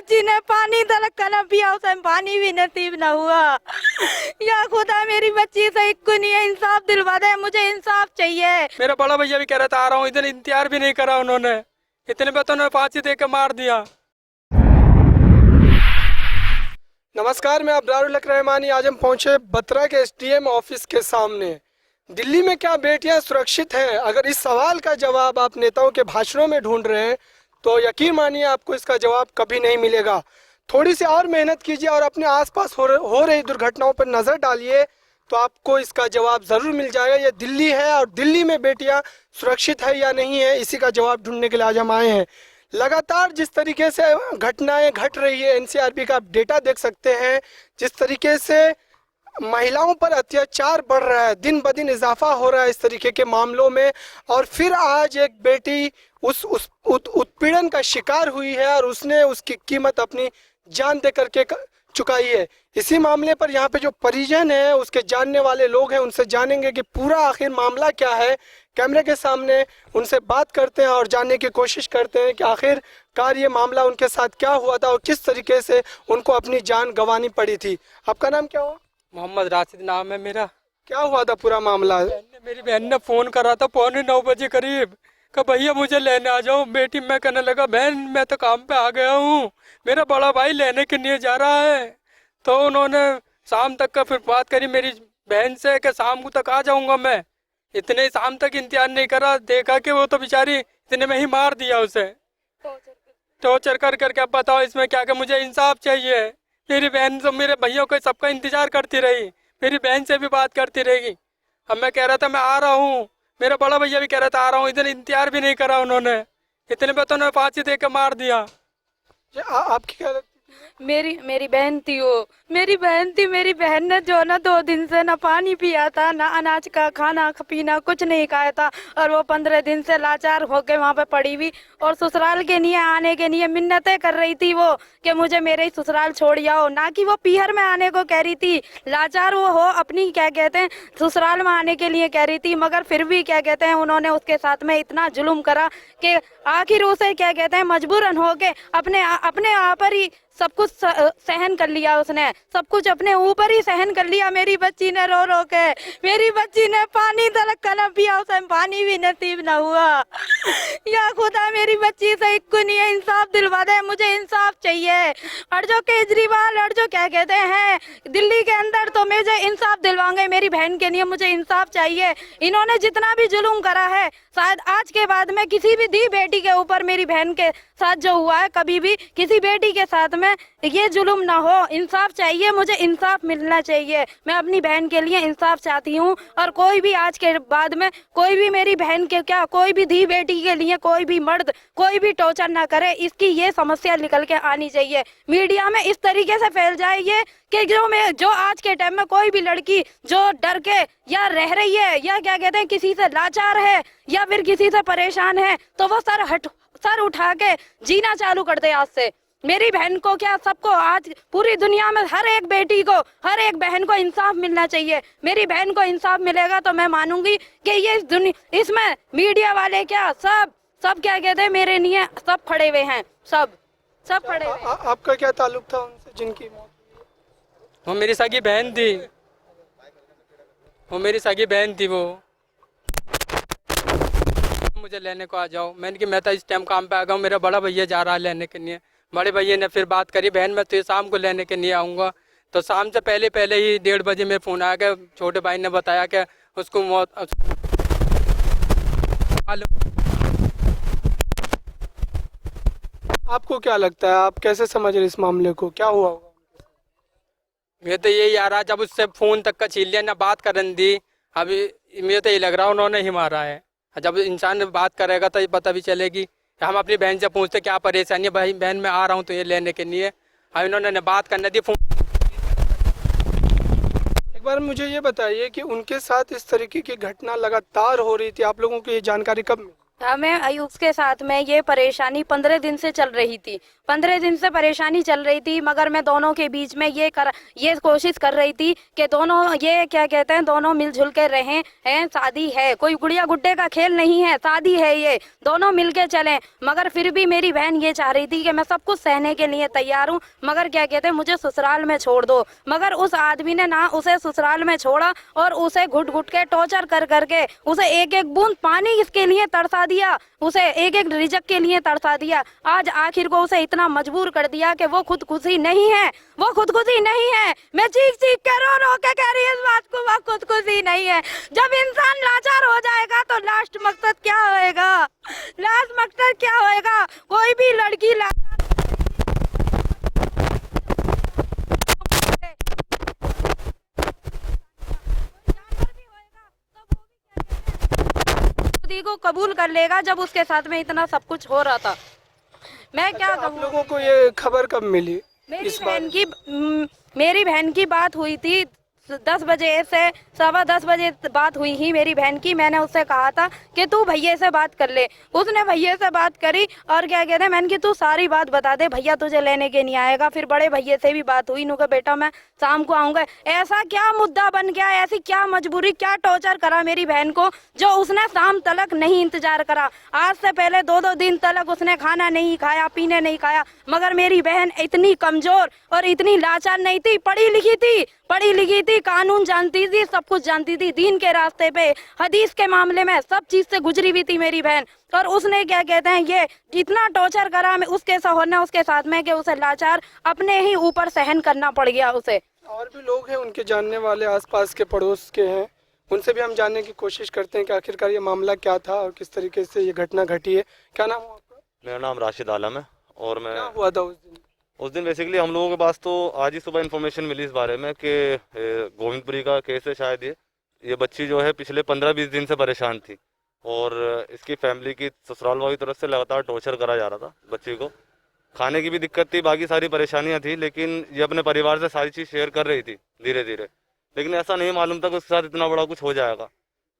बच्ची ने पानी तलक का न पिया, उसे पानी भी नसीब न हुआ। या खुदा मेरी बच्ची से एक नहीं है, इंसाफ दिलवा दे, मुझे इंसाफ चाहिए। मेरा बड़ा भैया भी कह रहा था आ रहा हूँ, इधर इंतजार भी नहीं करा उन्होंने, इतने पे तो उन्होंने फांसी दे के मार दिया। नमस्कार, मैं अब्रारुल हक रहमानी। आज हम पहुंचे बत्रा के एसडीएम ऑफिस के सामने। दिल्ली में क्या बेटियां सुरक्षित हैं? अगर इस सवाल का जवाब आप नेताओं के भाषणों में ढूंढ रहे हैं तो यकीन मानिए आपको इसका जवाब कभी नहीं मिलेगा। थोड़ी सी और मेहनत कीजिए और अपने आसपास हो रही दुर्घटनाओं पर नज़र डालिए तो आपको इसका जवाब ज़रूर मिल जाएगा। ये दिल्ली है और दिल्ली में बेटियां सुरक्षित है या नहीं है, इसी का जवाब ढूंढने के लिए आज हम आए हैं। लगातार जिस तरीके से घटनाएं घट रही है, एनसीआरबी का आप डेटा देख सकते हैं, जिस तरीके से महिलाओं पर अत्याचार बढ़ रहा है, दिन ब दिन इजाफा हो रहा है इस तरीके के मामलों में। और फिर आज एक बेटी उस उत्पीड़न का शिकार हुई है और उसने उसकी कीमत अपनी जान दे करके चुकाई है। इसी मामले पर यहाँ पे जो परिजन है, उसके जानने वाले लोग हैं, उनसे जानेंगे कि पूरा आखिर मामला क्या है। कैमरे के सामने उनसे बात करते हैं और जानने की कोशिश करते हैं कि आखिरकार ये मामला उनके साथ क्या हुआ था और किस तरीके से उनको अपनी जान गंवानी पड़ी थी। आपका नाम क्या हुआ? मोहम्मद राशिद नाम है मेरा। क्या हुआ था पूरा मामला? मेरी बहन ने फोन करा था 8:45 बजे करीब, कहा भैया मुझे लेने आ जाओ। बेटी मैं कहने लगा बहन मैं तो काम पे आ गया हूँ, मेरा बड़ा भाई लेने के लिए जा रहा है। तो उन्होंने शाम तक का फिर बात करी मेरी बहन से कि शाम को तक आ जाऊंगा मैं। इतने शाम तक इंतजार नहीं करा, देखा कि वो तो बेचारी इतने में ही मार दिया उसे, टॉर्चर कर करके। अब बताओ इसमें क्या, कि मुझे इंसाफ चाहिए। मेरी बहन तो मेरे भैया को सबका इंतजार करती रही, मेरी बहन से भी बात करती रहेगी। अब मैं कह रहा था मैं आ रहा हूँ, मेरा बड़ा भैया भी कह रहा था आ रहा हूँ, इधर इंतजार भी नहीं करा उन्होंने, इतने पे तो उन्होंने फांसी दे के मार दिया। आपकी क्या लगती है? मेरी बहन थी वो, मेरी बहन थी। मेरी बहन ने जो ना 2 दिन से ना पानी पिया था, ना अनाज का खाना पीना कुछ नहीं खाया था, और वो 15 दिन से लाचार होकर वहाँ पे पड़ी हुई और ससुराल के लिए आने के लिए मिन्नतें कर रही थी वो कि मुझे मेरे ही ससुराल छोड़ जाओ। ना कि वो पीहर में आने को कह रही थी, लाचार वो हो अपनी क्या कहते हैं ससुराल में आने के लिए कह रही थी। मगर फिर भी क्या कहते हैं उन्होंने उसके साथ में इतना जुल्म करा कि आखिर उसे क्या कहते हैं मजबूरन होके अपने आप पर ही सब कुछ सहन कर लिया। उसने सब कुछ अपने ऊपर ही सहन कर लिया। मेरी बच्ची ने रो रो के, मेरी बच्ची ने पानी तलक का न पिया, उसे पानी भी नसीब न हुआ। या खुदा मेरी बच्ची से एक नहीं है, इंसाफ दिलवा दे, मुझे इंसाफ चाहिए। और जो केजरीवाल और जो क्या कहते हैं दिल्ली के अंदर, तो मुझे इंसाफ दिलवाएंगे मेरी बहन के लिए, मुझे इंसाफ चाहिए। इन्होंने जितना भी जुल्म करा है, शायद आज के बाद में किसी भी दी बेटी के ऊपर, मेरी बहन के साथ जो हुआ है, कभी भी किसी बेटी के साथ में ये जुल्म ना हो। इंसाफ चाहिए, मुझे इंसाफ मिलना चाहिए। मैं अपनी बहन के लिए इंसाफ चाहती हूँ। और कोई भी आज के बाद में कोई भी मेरी बहन के क्या, कोई भी धी बेटी के लिए कोई भी मर्द कोई भी टॉर्चर ना करे, इसकी ये समस्या निकल के आनी चाहिए। मीडिया में इस तरीके से फैल जाए ये कि जो आज के टाइम में कोई भी लड़की जो डर के या रह रही है, या क्या कहते हैं किसी से लाचार है, या फिर किसी से परेशान है, तो वो सर उठा के जीना चालू कर दे आज से। मेरी बहन को क्या, सबको आज पूरी दुनिया में हर एक बेटी को, हर एक बहन को इंसाफ मिलना चाहिए। मेरी बहन को इंसाफ मिलेगा तो मैं मानूंगी कि ये इसमें मीडिया वाले क्या सब क्या कहते हैं मेरे लिए सब खड़े हुए हैं, सब खड़े हुए हैं। आपका क्या ताल्लुक था उनसे जिनकी मौत हुई? वो मेरी सगी बहन थी, वो मेरी सगी बहन थी। वो मुझे लेने को आ जाओ, मैंने कि मैं तो इस टाइम काम पे आ गया हूँ, मेरा बड़ा भैया जा रहा है लेने के लिए। बड़े भैया ने फिर बात करी, बहन मैं तो शाम को लेने के लिए आऊँगा। तो शाम से पहले ही 1:30 बजे मेरे फ़ोन आया कि छोटे भाई ने बताया कि उसको मौत। आपको क्या लगता है, आप कैसे समझ रहे इस मामले को, क्या हुआ होगा? मुझे तो यही आ रहा, जब उससे फ़ोन तक का छीन लिया ना, बात करने दी। अभी मुझे तो ये लग रहा उन्होंने ही मारा है। जब इंसान बात करेगा तो ये पता भी चलेगी। हम अपनी बहन से पूछते क्या परेशानी है, भाई बहन मैं आ रहा हूँ तो ये लेने के लिए। अब इन्होंने बात करने दी फोन। एक बार मुझे ये बताइए कि उनके साथ इस तरीके की घटना लगातार हो रही थी, आप लोगों को ये जानकारी कब मिली? हमें उसके साथ में ये परेशानी 15 दिन से चल रही थी। 15 दिन से परेशानी चल रही थी, मगर मैं दोनों के बीच में ये कोशिश कर रही थी कि दोनों ये क्या कहते हैं, दोनों मिलजुल के रहें। हैं, शादी है, कोई गुड़िया गुड्डे का खेल नहीं है, शादी है, ये दोनों मिल के चलें। मगर फिर भी मेरी बहन ये चाह रही थी कि मैं सब कुछ सहने के लिए तैयार हूँ, मगर क्या कहते हैं, मुझे ससुराल में छोड़ दो। मगर उस आदमी ने ना उसे ससुराल में छोड़ा और उसे घुट घुट के टॉर्चर कर करके उसे एक एक बूंद पानी इसके लिए तरसा दिया, उसे एक एक रिजक के लिए तरसा दिया। आज आखिर को उसे इतना मजबूर कर दिया कि वो खुदकुशी नहीं है, वो खुदकुशी नहीं है। मैं चीख चीख के रो के कह रही हूँ इस बात को, वो खुदकुशी नहीं है। जब इंसान लाचार हो जाएगा तो लास्ट मकसद क्या होएगा, लास्ट मकसद क्या होएगा? कोई भी लड़की को कबूल कर लेगा जब उसके साथ में इतना सब कुछ हो रहा था। मैं क्या आप कहूँ? लोगों को ये खबर कब मिली? मेरी बहन की बात हुई थी 10 बजे से 10:15 बजे बात हुई ही मेरी बहन की। मैंने उससे कहा था कि तू भैया से बात कर ले। उसने भैया से बात करी और क्या कहते हैं, मैंने कि तू सारी बात बता दे, भैया तुझे लेने के नहीं आएगा। फिर बड़े भैया से भी बात हुई, उनका बेटा मैं शाम को आऊँगा। ऐसा क्या मुद्दा बन गया, ऐसी क्या मजबूरी, क्या टॉर्चर करा मेरी बहन को जो उसने शाम तलक नहीं इंतजार करा। आज से पहले 2-2 दिन तलक उसने खाना नहीं खाया, पीने नहीं खाया। मगर मेरी बहन इतनी कमजोर और इतनी लाचार नहीं थी, पढ़ी लिखी थी, कानून जानती थी, सब कुछ जानती थी, दीन के रास्ते पे, हदीस के मामले में सब चीज से गुजरी हुई थी मेरी बहन। और उसने क्या कहते हैं, ये इतना टॉर्चर करा मैं उसके साथ में कि उसे लाचार अपने ही ऊपर सहन करना पड़ गया उसे। और भी लोग हैं उनके जानने वाले, आसपास के पड़ोस के हैं, उनसे भी हम जानने की कोशिश करते हैं कि आखिरकार ये मामला क्या था और किस तरीके से ये घटना घटी है। क्या नाम है आपका? मेरा नाम राशिद आलम है। और मैं क्या हुआ था उस दिन? बेसिकली हम लोगों के पास तो आज ही सुबह इन्फॉर्मेशन मिली इस बारे में कि गोविंदपुरी का केस है शायद। ये बच्ची जो है पिछले 15-20 दिन से परेशान थी और इसकी फैमिली की ससुराल वालों की तरफ से लगातार टॉर्चर करा जा रहा था। बच्ची को खाने की भी दिक्कत थी, बाकी सारी परेशानियां थी, लेकिन ये अपने परिवार से सारी चीज़ शेयर कर रही थी धीरे धीरे। लेकिन ऐसा नहीं मालूम था कि उसके साथ इतना बड़ा कुछ हो जाएगा।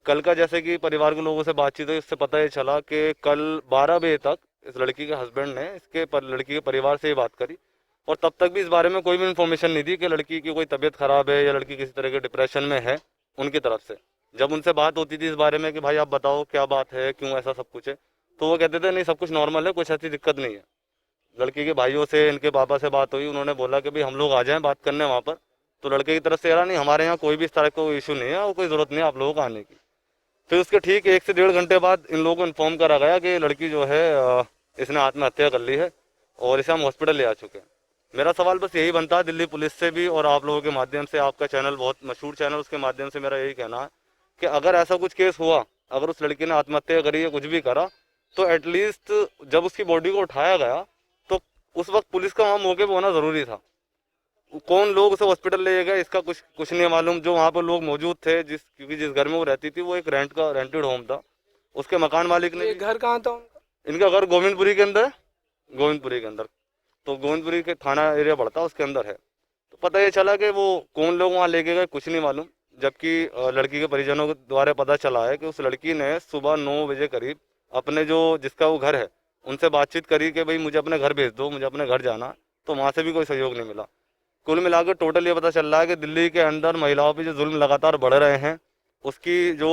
कल का जैसे कि परिवार के लोगों से बातचीत हुई, उससे पता ये चला कि कल 12 बजे तक इस लड़की के हस्बैंड ने लड़की के परिवार से ही बात करी और तब तक भी इस बारे में कोई भी इन्फॉर्मेशन नहीं दी कि लड़की की कोई तबीयत खराब है या लड़की किसी तरह के डिप्रेशन में है उनकी तरफ से। जब उनसे बात होती थी इस बारे में कि भाई आप बताओ क्या बात है, क्यों ऐसा सब कुछ है, तो वो कहते थे नहीं सब कुछ नॉर्मल है, कुछ ऐसी दिक्कत नहीं है। लड़की के भाइयों से, इनके पापा से बात हुई, उन्होंने बोला कि भाई हम लोग आ जाएं बात करने वहाँ पर। तो लड़के की तरफ से यार नहीं, हमारे यहाँ कोई भी इस तरह का कोई इशू नहीं है और कोई ज़रूरत नहीं है आप लोगों को आने की। फिर उसके ठीक 1 से 1.5 घंटे बाद इन लोगों को इन्फॉर्म करा गया कि लड़की जो है इसने आत्महत्या कर ली है और इसे हम हॉस्पिटल ले आ चुके हैं। मेरा सवाल बस यही बनता है दिल्ली पुलिस से भी और आप लोगों के माध्यम से, आपका चैनल बहुत मशहूर चैनल, उसके माध्यम से मेरा यही कहना है कि अगर ऐसा कुछ केस हुआ, अगर उस लड़की ने आत्महत्या करी या कुछ भी करा, तो एटलीस्ट जब उसकी बॉडी को उठाया गया तो उस वक्त पुलिस का वहाँ मौके पर होना ज़रूरी था। कौन लोग उसे हॉस्पिटल ले गए इसका कुछ नहीं मालूम। जो वहाँ पर लोग मौजूद थे, क्योंकि जिस घर में वो रहती थी वो एक रेंटेड होम था। उसके मकान मालिक ने, घर कहाँ था उनका? इनका घर गोविंदपुरी के अंदर, तो गोविंदपुरी के थाना एरिया पड़ता है, उसके अंदर है। तो पता ये चला कि वो कौन लोग वहाँ लेके गए कुछ नहीं मालूम। जबकि लड़की के परिजनों के द्वारा पता चला है कि उस लड़की ने सुबह 9 बजे करीब अपने जिसका वो घर है उनसे बातचीत करी कि भाई मुझे अपने घर भेज दो, मुझे अपने घर जाना। तो वहाँ से भी कोई सहयोग नहीं मिला। कुल मिलाकर टोटल ये पता चल रहा है कि दिल्ली के अंदर महिलाओं पे जो जुल्म लगातार बढ़ रहे हैं उसकी जो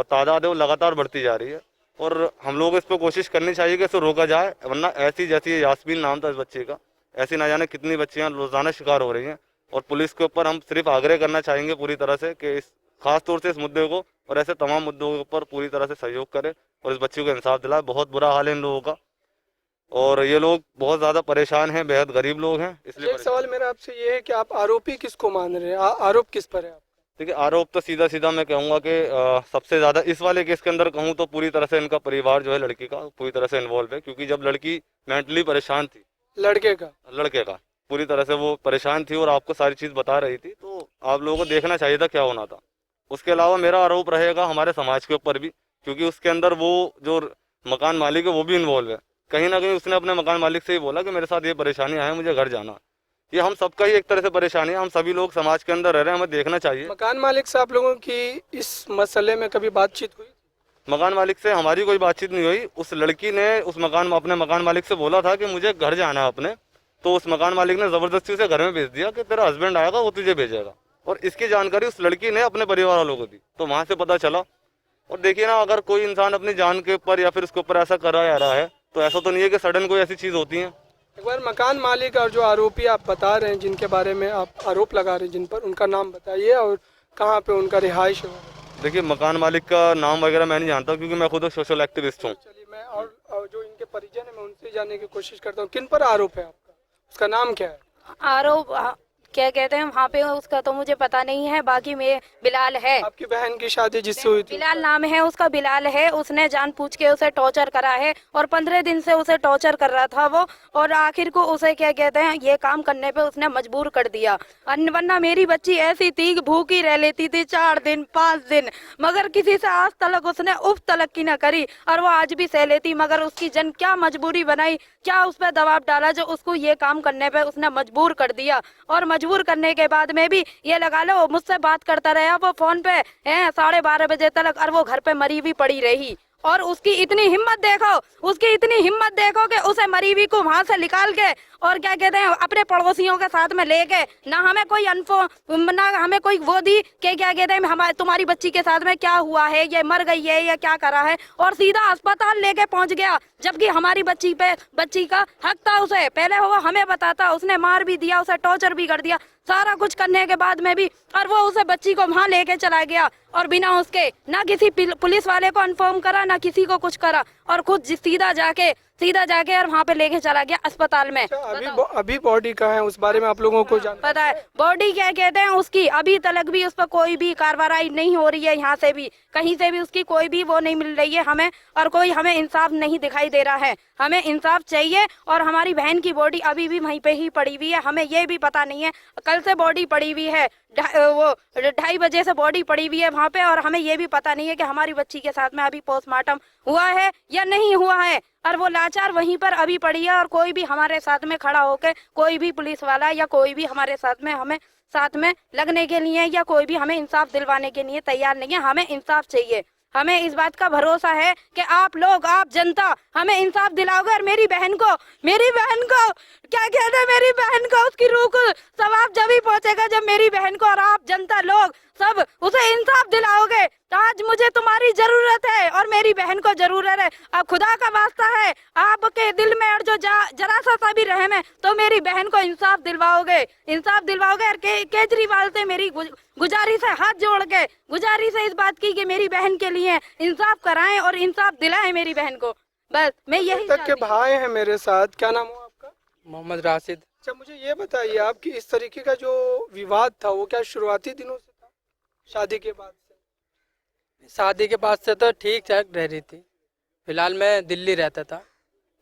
तादाद है वो लगातार बढ़ती जा रही है और हम लोग इस पर कोशिश करनी चाहिए कि इसे रोका जाए, वरना ऐसी जैसी यास्मीन नाम था इस बच्चे का, ऐसी ना जाने कितनी बच्चियां रोजाना शिकार हो रही हैं। और पुलिस के ऊपर हम सिर्फ आग्रह करना चाहेंगे पूरी तरह से कि इस खास तौर से इस मुद्दे को और ऐसे तमाम मुद्दों के ऊपर पूरी तरह से सहयोग करे और इस बच्ची को इंसाफ दिलाए। बहुत बुरा हाल है इन लोगों का और ये लोग बहुत ज़्यादा परेशान हैं, बेहद गरीब लोग हैं। इसलिए एक सवाल मेरा आपसे ये है कि आप आरोपी किसको मान रहे हैं? आरोप किस पर है आपका? देखिए, आरोप तो सीधा सीधा मैं कहूँगा कि सबसे ज़्यादा इस वाले केस के अंदर कहूँ तो पूरी तरह से इनका परिवार जो है लड़की का पूरी तरह से इन्वॉल्व है। क्योंकि जब लड़की मेंटली परेशान थी, लड़के का पूरी तरह से वो परेशान थी और आपको सारी चीज़ बता रही थी, तो आप लोगों को देखना चाहिए था क्या होना था। उसके अलावा मेरा आरोप रहेगा हमारे समाज के ऊपर भी, क्योंकि उसके अंदर वो जो मकान मालिक है वो भी इन्वॉल्व है। कहीं ना कहीं उसने अपने मकान मालिक से ही बोला कि मेरे साथ ये परेशानी है, मुझे घर जाना। ये हम सबका ही एक तरह से परेशानी है, हम सभी लोग समाज के अंदर रह रहे हैं, हमें देखना चाहिए। मकान मालिक से आप लोगों की इस मसले में कभी बातचीत हुई? मकान मालिक से हमारी कोई बातचीत नहीं हुई। उस लड़की ने अपने मकान मालिक से बोला था कि मुझे घर जाना है अपने, तो उस मकान मालिक ने ज़बरदस्ती उसे घर में भेज दिया कि तेरा हस्बैंड आएगा वो तुझे भेजेगा, और इसकी जानकारी उस लड़की ने अपने परिवार वालों को दी। तो वहाँ से पता चला। और देखिए ना, अगर कोई इंसान अपनी जान के ऊपर या फिर उसके ऊपर ऐसा कर रहा है तो ऐसा तो नहीं है कि सडन कोई ऐसी चीज़ होती है। एक बार मकान मालिक और जो आरोपी आप बता रहे हैं, जिनके बारे में आप आरोप लगा रहे हैं जिन पर, उनका नाम बताइए और कहाँ पे उनका रिहाइश है। देखिए, मकान मालिक का नाम वगैरह मैं नहीं जानता क्योंकि मैं खुद एक सोशल एक्टिविस्ट हूँ। चलिए, मैं और जो इनके परिजन है मैं उनसे जानने की कोशिश करता हूँ। किन पर आरोप है आपका, उसका नाम क्या है? आरोप क्या कहते हैं वहाँ पे, उसका तो मुझे पता नहीं है। बाकी में बिलाल है, आपकी बहन की शादी जिससे हुई थी, बिलाल नाम है उसका, बिलाल है। उसने जानबूझ के उसे टॉर्चर करा है और 15 दिन से उसे टॉर्चर कर रहा था वो, और आखिर को उसे क्या कहते हैं ये काम करने पे उसने मजबूर कर दिया। वरना मेरी बच्ची ऐसी थी कि भूखी रह लेती थी 4 दिन 5 दिन, मगर किसी से आज तलक उसने उफ तलक की न करी, और वो आज भी सह लेती। मगर उसकी जन क्या मजबूरी बनाई, क्या उस पर दबाव डाला जो उसको ये काम करने पे उसने मजबूर कर दिया। और मजबूर करने के बाद में भी ये लगा लो मुझसे बात करता रहा वो फोन पे 12:30 बजे तक, और वो घर पे मरी हुई पड़ी रही। और उसकी इतनी हिम्मत देखो कि उसे मरी हुई को वहां से निकाल के और क्या कहते हैं अपने पड़ोसियों के साथ में लेके, ना हमें कोई ना हमें कोई वो दी कि क्या कहते हैं हमारे तुम्हारी बच्ची के साथ में क्या हुआ है, ये मर गई है या क्या करा है, और सीधा अस्पताल लेके पहुंच गया। जबकि हमारी बच्ची का हक था, उसे पहले वो हमें बताता। उसने मार भी दिया, उसे टॉर्चर भी कर दिया, सारा कुछ करने के बाद में भी, और वो उसे बच्ची को वहां लेके चला गया और बिना उसके ना किसी पुलिस वाले को इन्फॉर्म करा, ना किसी को कुछ करा, और खुद सीधा जाके और वहाँ पे लेके चला गया अस्पताल में। अभी बॉडी कहाँ है, उस बारे में आप लोगों को जान पता है? बॉडी क्या कहते हैं उसकी अभी तक भी उस पर कोई भी कार्रवाई नहीं हो रही है। यहाँ से भी कहीं से भी उसकी कोई भी वो नहीं मिल रही है हमें, और कोई हमें इंसाफ नहीं दिखाई दे रहा है। हमें इंसाफ चाहिए, और हमारी बहन की बॉडी अभी भी वहीं पे ही पड़ी हुई है। हमें ये भी पता नहीं है, कल से बॉडी पड़ी हुई है, वो 2:30 बजे से बॉडी पड़ी हुई है वहाँ पे, और हमें ये भी पता नहीं है कि हमारी बच्ची के साथ में अभी पोस्टमार्टम हुआ है या नहीं हुआ है। और वो लाचार वहीं पर अभी पड़ी है, और कोई भी हमारे साथ में खड़ा होकर, कोई भी पुलिस वाला या कोई भी हमारे साथ में हमें साथ में लगने के लिए या कोई भी हमें इंसाफ दिलवाने के लिए तैयार नहीं है। हमें इंसाफ चाहिए। हमें इस बात का भरोसा है कि आप लोग, आप जनता हमें इंसाफ दिलाओगे, और मेरी बहन को क्या कहते हैं, मेरी बहन को उसकी रूह को सवाब जब ही पहुंचेगा जब मेरी बहन को और आप जनता लोग सब उसे इंसाफ दिलाओगे। आज मुझे तुम्हारी जरूरत है और मेरी बहन को जरूरत है। अब खुदा का वास्ता है, आपके दिल में और जो जरा सा भी रहम है तो मेरी बहन को इंसाफ दिलवाओगे। और केजरीवाल से मेरी गुजारिश है, हाथ जोड़ के गुजारिश है इस बात की कि मेरी बहन के लिए इंसाफ कराएं और इंसाफ दिलाएं मेरी बहन को। बस मैं यही तक के भाई हैं मेरे साथ। क्या नाम हुआ आपका? मोहम्मद राशिद। अच्छा, मुझे ये बताइए आप कि इस तरीके का जो विवाद था वो क्या शुरुआती दिनों से था, शादी के बाद से? शादी के बाद से तो ठीक ठाक रह रही थी। फिलहाल मैं दिल्ली रहता था,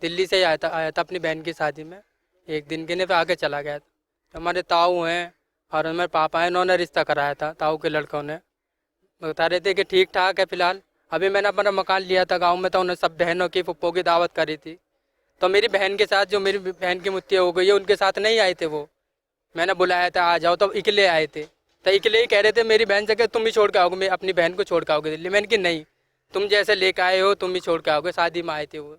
दिल्ली से ही आया था अपनी बहन की शादी में। एक दिन के लिए फिर आगे चला गया था। हमारे ताऊ हैं और हमारे पापा हैं, उन्होंने रिश्ता कराया था। ताऊ के लड़कों ने बता रहे थे कि ठीक ठाक है। फिलहाल अभी मैंने अपना मकान लिया था गांव में, तो उन्होंने सब बहनों की फुप्पो की दावत करी थी। तो मेरी बहन के साथ, जो मेरी बहन की मुत्ती हो गई है, उनके साथ नहीं आए थे वो। मैंने बुलाया था आ जाओ, तो अकेले आए थे। तो अकेले ही कह रहे थे मेरी बहन से कि तुम ही छोड़ के आओगे, मैं अपनी बहन को छोड़ के आओगे दिल्ली। मैंने कि नहीं, तुम जैसे लेकर आए हो तुम ही छोड़ के आओगे। शादी में आए थे वो,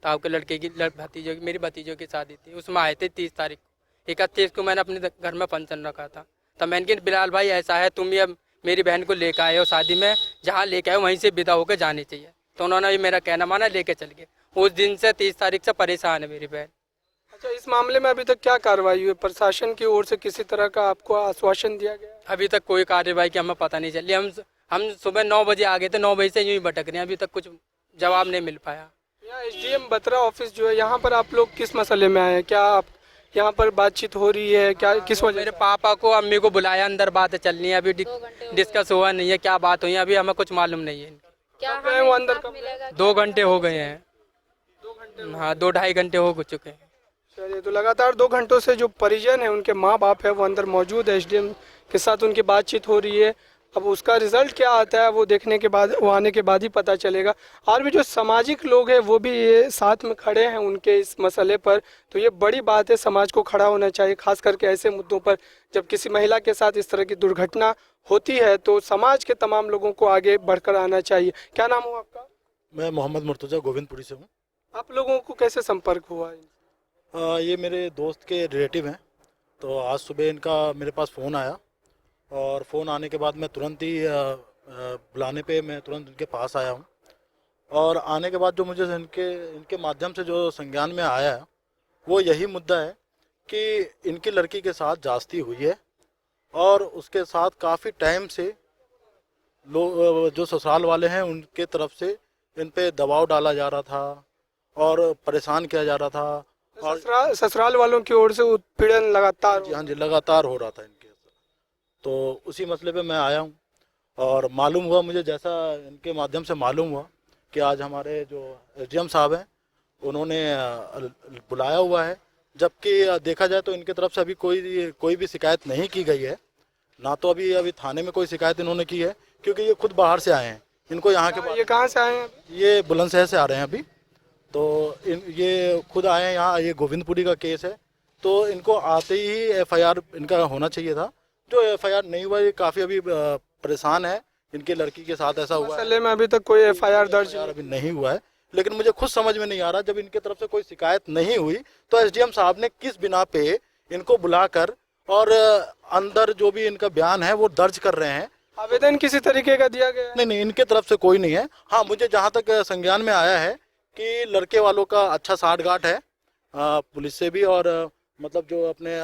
ताऊ के लड़के की भतीजों की, मेरी भतीजों की शादी थी, उसमें आए थे 30 तारीख को। 31 को मैंने अपने घर में फंक्शन रखा था। तो मैंने कि बिलाल भाई ऐसा है, तुम ही अब मेरी बहन को लेकर आए हो शादी में, जहाँ लेके आए वहीं से विदा होकर जानी चाहिए। तो उन्होंने भी मेरा कहना माना, लेके चल गए। उस दिन से 30 तारीख से परेशान है मेरी बहन। अच्छा, इस मामले में अभी तक क्या कार्रवाई हुई? प्रशासन की ओर से किसी तरह का आपको आश्वासन दिया गया? अभी तक कोई कार्रवाई की हमें पता नहीं चली। हम सुबह 9 बजे आ गए थे, 9 बजे से यूँ ही भटक रहे हैं, अभी तक कुछ जवाब नहीं मिल पाया। यहाँ SDM बत्रा ऑफिस जो है, यहाँ पर आप लोग किस मसले में आए हैं? क्या आप यहाँ पर बातचीत हो रही है? क्या किस वजह? मेरे पापा को अम्मी को बुलाया, अंदर बातें चल रही है, अभी डिस्कस हुआ नहीं है, क्या बात हुई है अभी हमें कुछ मालूम नहीं है। क्या वो अंदर कब? 2 घंटे हो गए हैं। हाँ, 2-2.5 घंटे हो चुके हैं। चलिए, तो लगातार 2 घंटों से जो परिजन है, उनके माँ बाप है, वो अंदर मौजूद है। SDM के साथ उनकी बातचीत हो रही है। अब उसका रिजल्ट क्या आता है वो देखने के बाद, वो आने के बाद ही पता चलेगा। और भी जो सामाजिक लोग हैं वो भी ये साथ में खड़े हैं उनके इस मसले पर, तो ये बड़ी बात है, समाज को खड़ा होना चाहिए खास करके ऐसे मुद्दों पर। जब किसी महिला के साथ इस तरह की दुर्घटना होती है तो समाज के तमाम लोगों को आगे बढ़कर आना चाहिए। क्या नाम हो आपका? मैं मोहम्मद मुर्तज़ा गोविंदपुरी से हूँ। आप लोगों को कैसे संपर्क हुआ है? ये मेरे दोस्त के रिलेटिव हैं, तो आज सुबह इनका मेरे पास फ़ोन आया और फ़ोन आने के बाद मैं तुरंत ही बुलाने पे मैं तुरंत इनके पास आया हूँ। और आने के बाद जो मुझे इनके माध्यम से जो संज्ञान में आया है वो यही मुद्दा है कि इनकी लड़की के साथ जास्ती हुई है और उसके साथ काफ़ी टाइम से लोग जो ससुराल वाले हैं उनके तरफ से इन पे दबाव डाला जा रहा था और परेशान किया जा रहा था। और ससुराल वालों की ओर से उत्पीड़न लगातार? हाँ जी, लगातार हो रहा था इनके। तो उसी मसले पे मैं आया हूँ और मालूम हुआ मुझे, जैसा इनके माध्यम से मालूम हुआ कि आज हमारे जो एसडीएम साहब हैं उन्होंने बुलाया हुआ है, जबकि देखा जाए तो इनके तरफ से अभी कोई भी शिकायत नहीं की गई है, ना तो अभी थाने में कोई शिकायत इन्होंने की है, क्योंकि ये खुद बाहर से आए हैं। इनको यहाँ के ये कहाँ से आए हैं? ये बुलंदशहर से आ रहे हैं अभी। तो ये खुद आए हैं यहाँ, ये गोविंदपुरी का केस है, तो इनको आते ही एफआईआर इनका होना चाहिए था, जो एफआईआर नहीं हुआ। ये काफ़ी अभी परेशान है, इनके लड़की के साथ ऐसा हुआ मसले में अभी तक कोई एफआईआर दर्ज अभी नहीं हुआ है। लेकिन मुझे खुद समझ में नहीं आ रहा, जब इनके तरफ से कोई शिकायत नहीं हुई तो एसडीएम साहब ने किस बिना पे इनको बुलाकर और अंदर जो भी इनका बयान है वो दर्ज कर रहे हैं। आवेदन किसी तरीके का दिया गया? नहीं, इनके तरफ से कोई नहीं है। हाँ, मुझे जहाँ तक संज्ञान में आया है कि लड़के वालों का अच्छा साठगांठ है पुलिस से भी, और मतलब जो अपने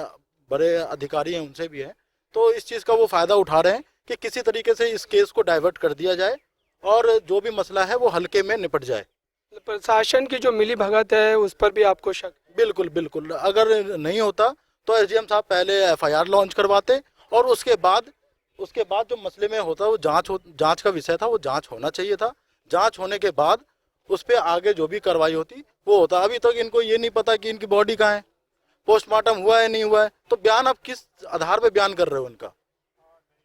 बड़े अधिकारी हैं उनसे भी है। तो इस चीज़ का वो फ़ायदा उठा रहे हैं कि किसी तरीके से इस केस को डाइवर्ट कर दिया जाए और जो भी मसला है वो हल्के में निपट जाए। प्रशासन की जो मिली भगत है उस पर भी आपको शक? बिल्कुल बिल्कुल, अगर नहीं होता तो एसडीएम साहब पहले एफआईआर लॉन्च करवाते और उसके बाद जो मसले में होता वो जांच का विषय था, वो जांच होना चाहिए था। जांच होने के बाद उस पर आगे जो भी कार्रवाई होती वो होता। अभी तक इनको ये नहीं पता कि इनकी बॉडी कहाँ है, पोस्टमार्टम हुआ है नहीं हुआ है, तो बयान आप किस आधार पे बयान कर रहे हो इनका?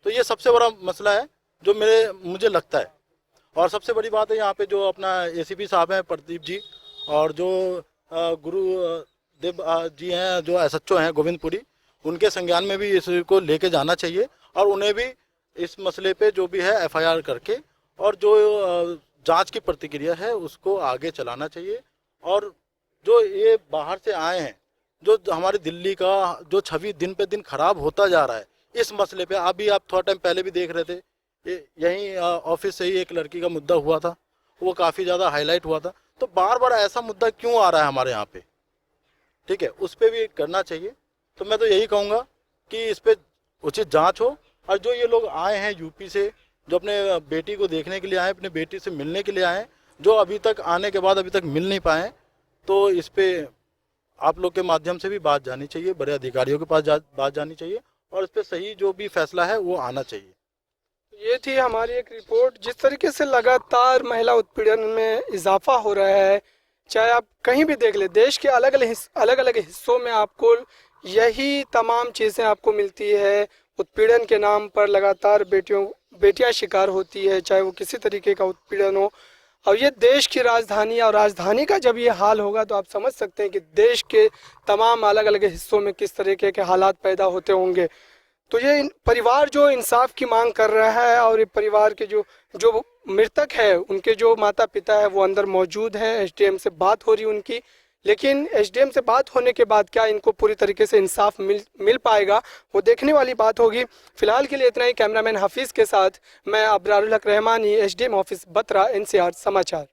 तो ये सबसे बड़ा मसला है जो मुझे लगता है। और सबसे बड़ी बात है यहाँ पे जो अपना एसीपी साहब हैं प्रदीप जी, और जो गुरुदेव जी हैं जो एसएचओ हैं गोविंदपुरी, उनके संज्ञान में भी इसको लेके जाना चाहिए और उन्हें भी इस मसले पे जो भी है एफआईआर करके और जो जांच की प्रतिक्रिया है उसको आगे चलाना चाहिए। और जो ये बाहर से आए हैं, जो हमारी दिल्ली का जो छवि दिन पे दिन खराब होता जा रहा है इस मसले पे, अभी आप थोड़ा टाइम पहले भी देख रहे थे, यहीं ऑफिस से ही एक लड़की का मुद्दा हुआ था, वो काफ़ी ज़्यादा हाईलाइट हुआ था। तो बार बार ऐसा मुद्दा क्यों आ रहा है हमारे यहाँ पे? ठीक है, उस पर भी करना चाहिए। तो मैं तो यही कहूँगा कि इस पर उचित जांच हो। और जो ये लोग आए हैं यूपी से, जो अपने बेटी को देखने के लिए आए, अपने बेटी से मिलने के लिए आए, जो अभी तक आने के बाद अभी तक मिल नहीं पाए, तो इस पर आप लोग के माध्यम से भी बात जानी चाहिए, बड़े अधिकारियों के पास बात जानी चाहिए और इस पर सही जो भी फैसला है वो आना चाहिए। ये थी हमारी एक रिपोर्ट। जिस तरीके से लगातार महिला उत्पीड़न में इजाफा हो रहा है, चाहे आप कहीं भी देख ले, देश के अलग अलग हिस्सों में आपको यही तमाम चीज़ें आपको मिलती है। उत्पीड़न के नाम पर लगातार बेटियां शिकार होती है, चाहे वो किसी तरीके का उत्पीड़न हो। और ये देश की राजधानी, और राजधानी का जब ये हाल होगा तो आप समझ सकते हैं कि देश के तमाम अलग अलग हिस्सों में किस तरीके के हालात पैदा होते होंगे। तो ये परिवार जो इंसाफ की मांग कर रहा है, और ये परिवार के जो मृतक है उनके जो माता पिता है वो अंदर मौजूद है, एसडीएम से बात हो रही उनकी। लेकिन एसडीएम से बात होने के बाद क्या इनको पूरी तरीके से इंसाफ मिल पाएगा, वो देखने वाली बात होगी। फिलहाल के लिए इतना ही। कैमरामैन हाफिज़ के साथ मैं अब्रारुल हक Rahmani, SDM office Batra, NCR समाचार।